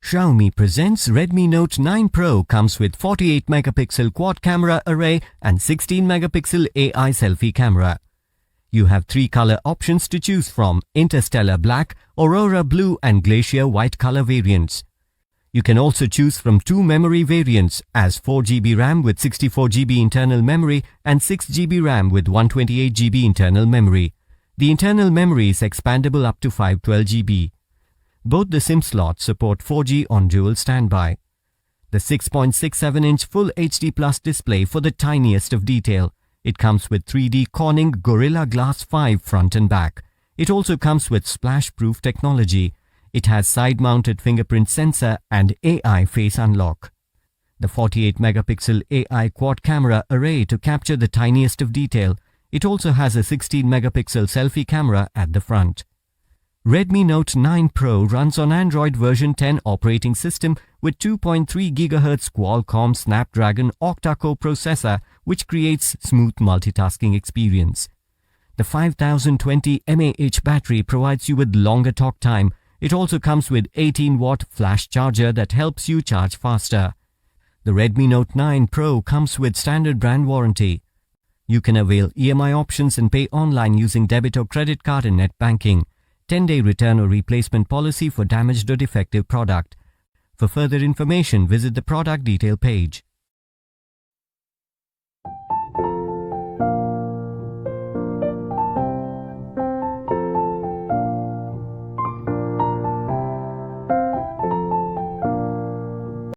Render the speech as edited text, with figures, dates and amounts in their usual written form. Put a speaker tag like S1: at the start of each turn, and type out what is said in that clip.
S1: Xiaomi presents Redmi Note 9 Pro. Comes with 48 megapixel quad camera array and 16 megapixel AI selfie camera. You have 3 color options to choose from: Interstellar Black, Aurora Blue and Glacier White color variants. You can also choose from 2 memory variants as 4GB RAM with 64GB internal memory and 6GB RAM with 128GB internal memory. The internal memory is expandable up to 512GB. Both the SIM slots support 4G on dual standby. The 6.67-inch Full HD Plus display for the tiniest of detail. It comes with 3D Corning Gorilla Glass 5 front and back. It also comes with splash-proof technology. It has side-mounted fingerprint sensor and AI face unlock. The 48 megapixel AI quad camera array to capture the tiniest of detail. It also has a 16 megapixel selfie camera at the front. Redmi Note 9 Pro runs on Android version 10 operating system with 2.3 GHz Qualcomm Snapdragon octa-core processor, which creates smooth multitasking experience. The 5020 mAh battery provides you with longer talk time. It also comes with 18-watt flash charger that helps you charge faster. The Redmi Note 9 Pro comes with standard brand warranty. You can avail EMI options and pay online using debit or credit card and net banking. 10-day return or replacement policy for damaged or defective product. For further information, visit the product detail page.